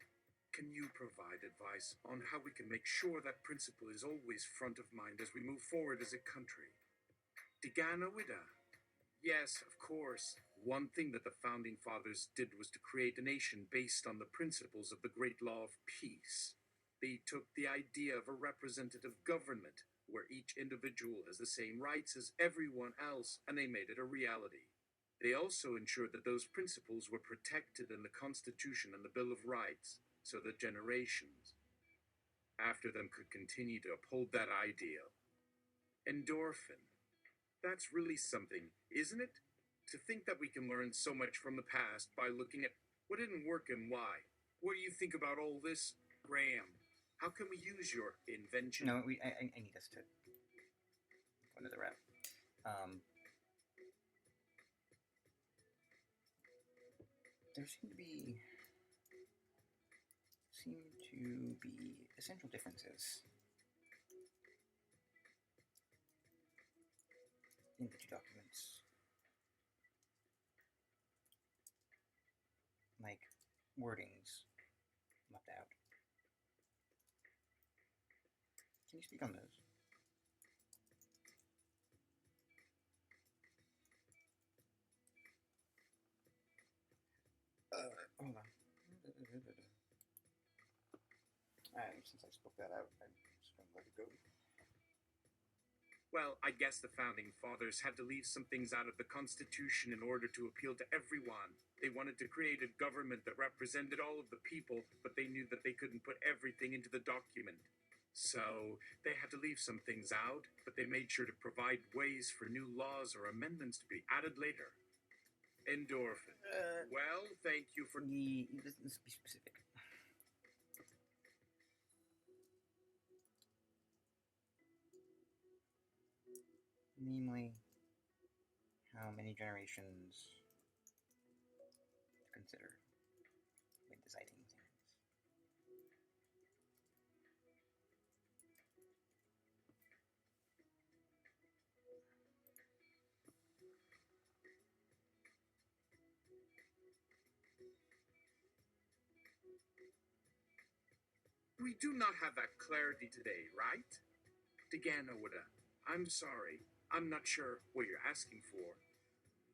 Speaker 2: Can you provide advice on how we can make sure that principle is always front of mind as we move forward as a country? Deganawida. Yes, of course. One thing that the founding fathers did was to create a nation based on the principles of the Great Law of Peace. They took the idea of a representative government where each individual has the same rights as everyone else, and they made it a reality. They also ensured that those principles were protected in the Constitution and the Bill of Rights, so that generations after them could continue to uphold that ideal. Endorphin. That's really something, isn't it? To think that we can learn so much from the past by looking at what didn't work and why. What do you think about all this, Graham? How can we use your invention?
Speaker 1: No, I need us to go into the wrap. There seem to be essential differences in the two documents. Like wordings left out. Can you speak on those? Hold on. Since I spoke that out, I'm just going to let it go.
Speaker 2: Well, I guess the founding fathers had to leave some things out of the Constitution in order to appeal to everyone. They wanted to create a government that represented all of the people, but they knew that they couldn't put everything into the document. So they had to leave some things out, but they made sure to provide ways for new laws or amendments to be added later. Endorphin. Well, thank you for...
Speaker 1: Let's be specific. Namely, how many generations to consider when deciding things.
Speaker 2: We do not have that clarity today, right? Deganawida, I'm sorry. I'm not sure what you're asking for.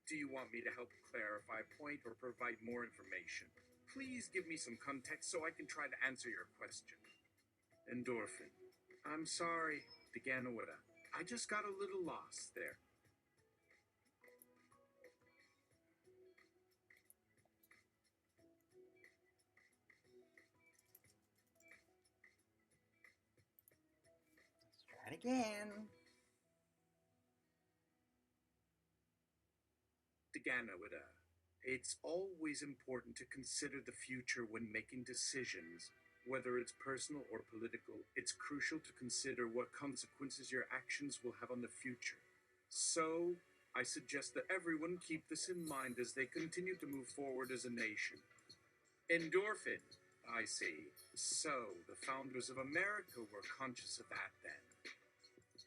Speaker 2: Do you want me to help clarify a point or provide more information? Please give me some context so I can try to answer your question. Endorphin. I'm sorry, Deganawida. I just got a little lost there.
Speaker 1: Let's try it again.
Speaker 2: Deganawida. It's always important to consider the future when making decisions. Whether it's personal or political, it's crucial to consider what consequences your actions will have on the future. So, I suggest that everyone keep this in mind as they continue to move forward as a nation. Endorphin. I see. So, the founders of America were conscious of that then.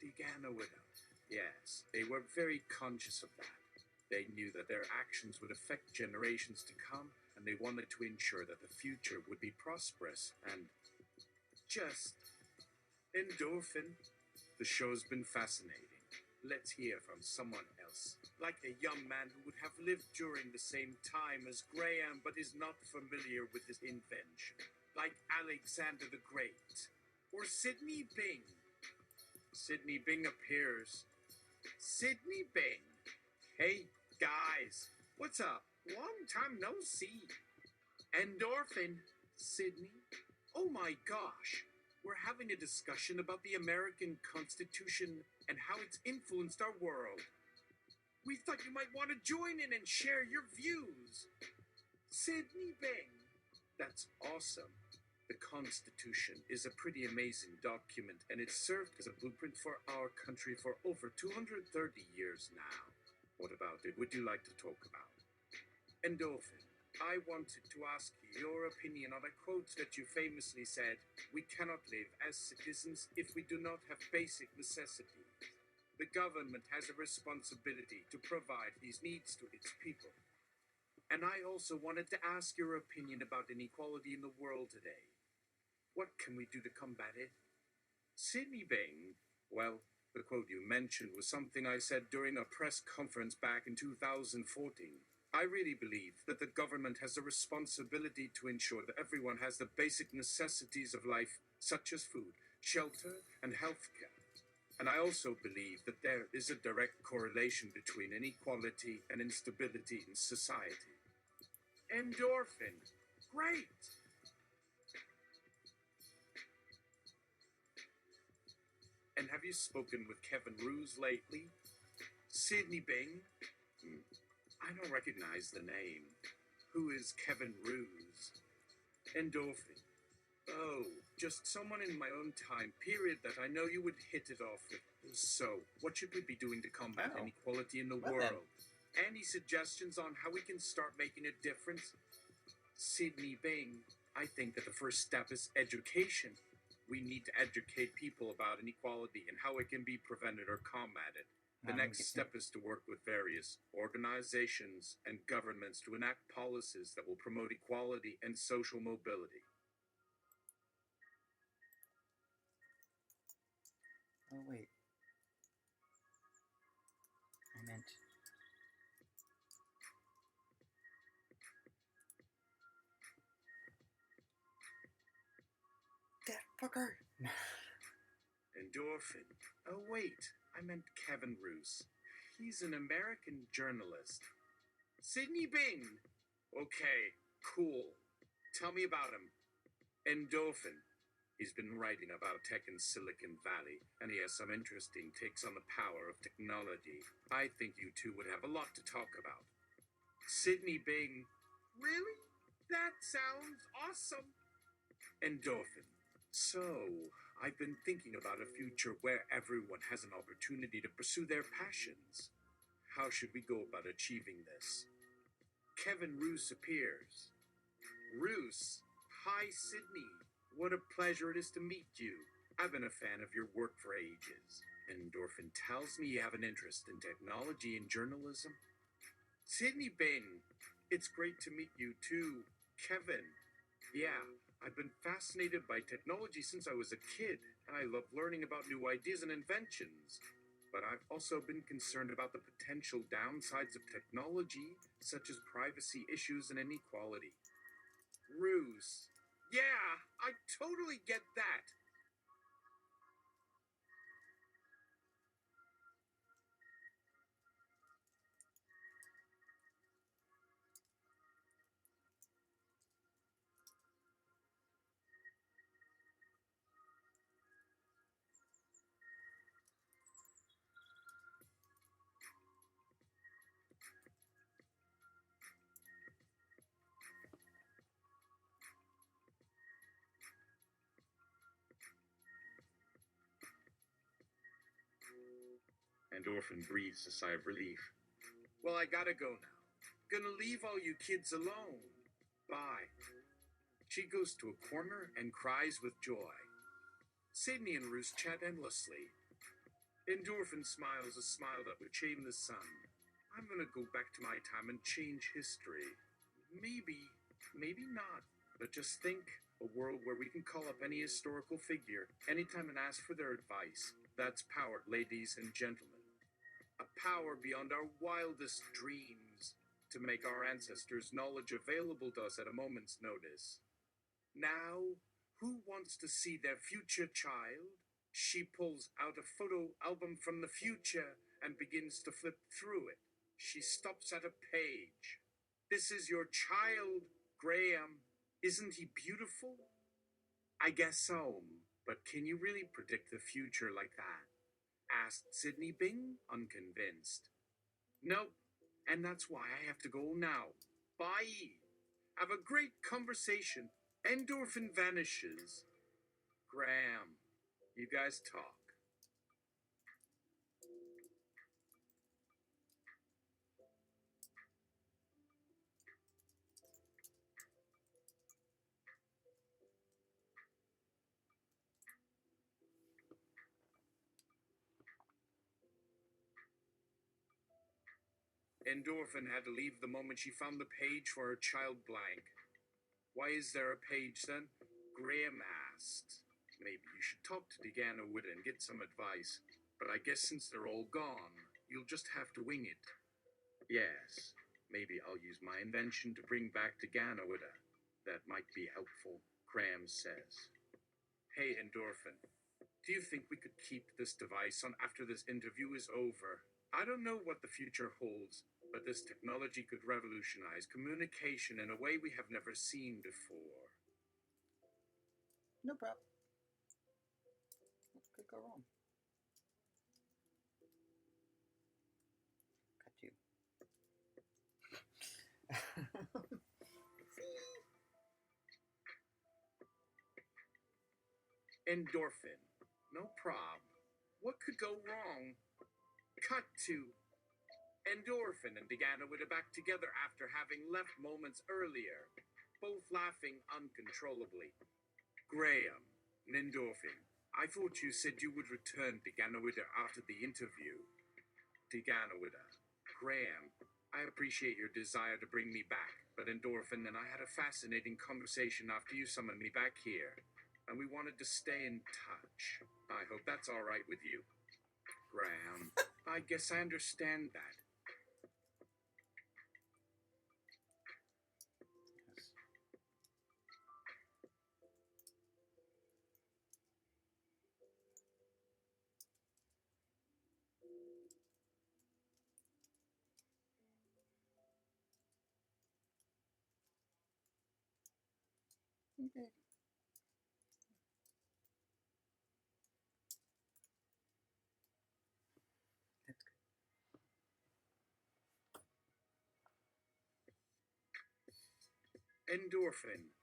Speaker 2: Deganawida. Yes, they were very conscious of that. They knew that their actions would affect generations to come, and they wanted to ensure that the future would be prosperous and just. Endorphin. The show's been fascinating. Let's hear from someone else, like a young man who would have lived during the same time as Graham but is not familiar with his invention, like Alexander the Great, or Sidney Bing. Sidney Bing appears. Sidney Bing. Hey, guys, what's up? Long time no see. Endorphin, Sydney. Oh my gosh. We're having a discussion about the American Constitution and how it's influenced our world. We thought you might want to join in and share your views. Sydney Bing. That's awesome. The Constitution is a pretty amazing document, and it's served as a blueprint for our country for over 230 years now. What about it would you like to talk about? Endorphin, I wanted to ask your opinion on a quote that you famously said, "We cannot live as citizens if we do not have basic necessities. The government has a responsibility to provide these needs to its people." And I also wanted to ask your opinion about inequality in the world today. What can we do to combat it? Sydney Bing, well, the quote you mentioned was something I said during a press conference back in 2014. I really believe that the government has a responsibility to ensure that everyone has the basic necessities of life, such as food, shelter, and healthcare. And I also believe that there is a direct correlation between inequality and instability in society. Endorphin. Great! And have you spoken with Kevin Roos lately? Sydney Bing? I don't recognize the name. Who is Kevin Roos? Endorphin. Oh, just someone in my own time period that I know you would hit it off with. So, what should we be doing to combat
Speaker 1: Wow.
Speaker 2: inequality in the
Speaker 1: Well
Speaker 2: world? Any suggestions on how we can start making a difference? Sydney Bing, I think that the first step is education. We need to educate people about inequality and how it can be prevented or combated. The next step is to work with various organizations and governments to enact policies that will promote equality and social mobility.
Speaker 1: Oh, wait. I meant... that fucker!
Speaker 2: Endorphin. Oh, wait. I meant Kevin Roos. He's an American journalist. Sydney Bing. Okay, cool. Tell me about him. Endorphin. He's been writing about tech in Silicon Valley, and he has some interesting takes on the power of technology. I think you two would have a lot to talk about. Sydney Bing. Really? That sounds awesome. Endorphin. So, I've been thinking about a future where everyone has an opportunity to pursue their passions. How should we go about achieving this? Kevin Roos appears. Roos. Hi, Sydney. What a pleasure it is to meet you. I've been a fan of your work for ages. Endorphin tells me you have an interest in technology and journalism. Sydney Bing. It's great to meet you too, Kevin. Yeah, I've been fascinated by technology since I was a kid, and I love learning about new ideas and inventions. But I've also been concerned about the potential downsides of technology, such as privacy issues and inequality. Roos. Yeah, I totally get that. Endorphin breathes a sigh of relief. Well, I gotta go now. Gonna leave all you kids alone. Bye. She goes to a corner and cries with joy. Sydney and Roos chat endlessly. Endorphin smiles a smile that would shame the sun. I'm gonna go back to my time and change history. Maybe, maybe not. But just think, a world where we can call up any historical figure anytime and ask for their advice. That's power, ladies and gentlemen. A power beyond our wildest dreams to make our ancestors' knowledge available to us at a moment's notice. Now, who wants to see their future child? She pulls out a photo album from the future and begins to flip through it. She stops at a page. This is your child, Graham, isn't he beautiful? I guess so, but can you really predict the future like that? Asked Sydney Bing, unconvinced. Nope, and that's why I have to go now. Bye. Have a great conversation. Endorphin vanishes. Graham, you guys talk. Endorphin had to leave the moment she found the page for her child blank. Why is there a page then? Graham asked. Maybe you should talk to Deanna Wood and get some advice. But I guess since they're all gone, you'll just have to wing it. Yes, maybe I'll use my invention to bring back Deanna Wood. That might be helpful, Graham says. Hey, Endorphin, do you think we could keep this device on after this interview is over? I don't know what the future holds, but this technology could revolutionize communication in a way we have never seen before.
Speaker 1: No problem. What could go wrong? Cut you.
Speaker 2: Endorphin. No prob. What could go wrong? Cut to Endorphin and Deanna Wood are back together after having left moments earlier, both laughing uncontrollably. Graham, Endorphin, I thought you said you would return to Deanna Wood after the interview. Deanna Wood, Graham, I appreciate your desire to bring me back, but Endorphin and I had a fascinating conversation after you summoned me back here, and we wanted to stay in touch. I hope that's all right with you. Graham, I guess I understand that.
Speaker 1: Yes. Okay. That's good.
Speaker 2: Endorphin,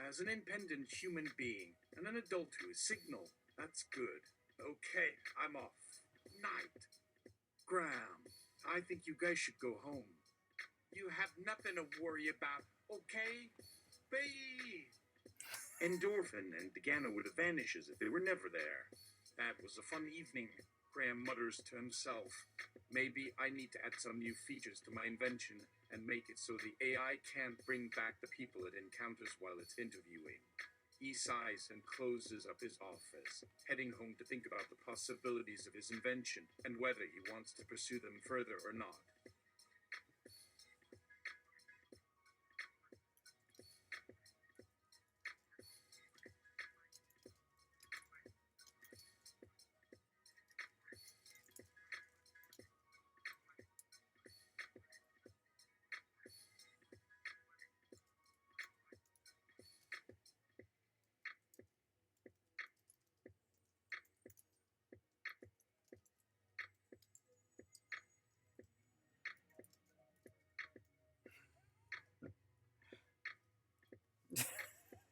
Speaker 2: as an independent human being and an adult who is signal, that's good. Okay, I'm off. Night. Graham, I think you guys should go home. You have nothing to worry about, okay? Bye. Endorphin and Deanna would have vanished as if they were never there. That was a fun evening, Graham mutters to himself. Maybe I need to add some new features to my invention and make it so the AI can't bring back the people it encounters while it's interviewing. He sighs and closes up his office, heading home to think about the possibilities of his invention and whether he wants to pursue them further or not.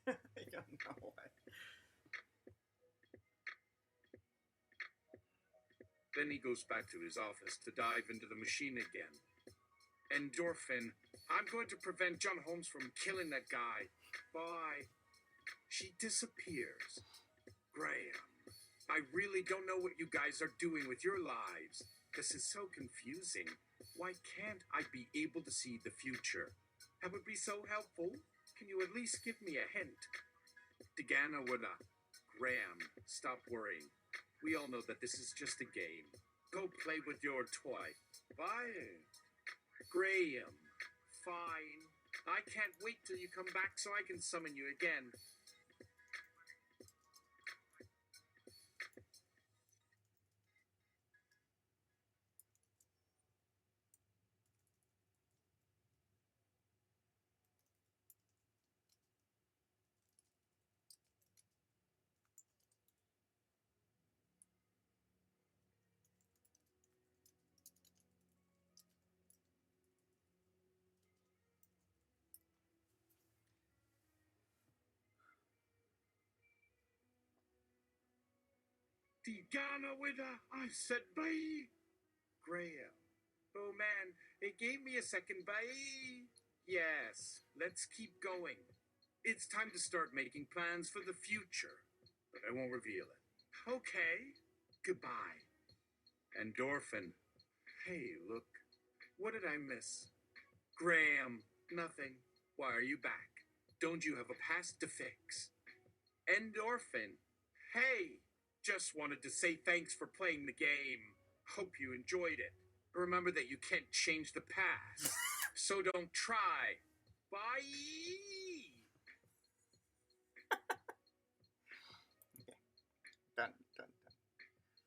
Speaker 1: I don't know what.
Speaker 2: Then he goes back to his office to dive into the machine again. Endorphin, I'm going to prevent John Holmes from killing that guy. Bye. She disappears. Graham, I really don't know what you guys are doing with your lives. This is so confusing. Why can't I be able to see the future? That would be so helpful. Can you at least give me a hint? Deanna would, Graham, stop worrying. We all know that this is just a game. Go play with your toy. Bye. Graham, fine. I can't wait till you come back so I can summon you again. Tigana Widda, I said bye. Graham. Oh man, it gave me a second bye. Yes, let's keep going. It's time to start making plans for the future, but I won't reveal it. Okay, goodbye. Endorphin. Hey, look. What did I miss? Graham. Nothing. Why are you back? Don't you have a past to fix? Endorphin. Hey, just wanted to say thanks for playing the game. Hope you enjoyed it. Remember that you can't change the past, so don't try. Bye.
Speaker 1: Done.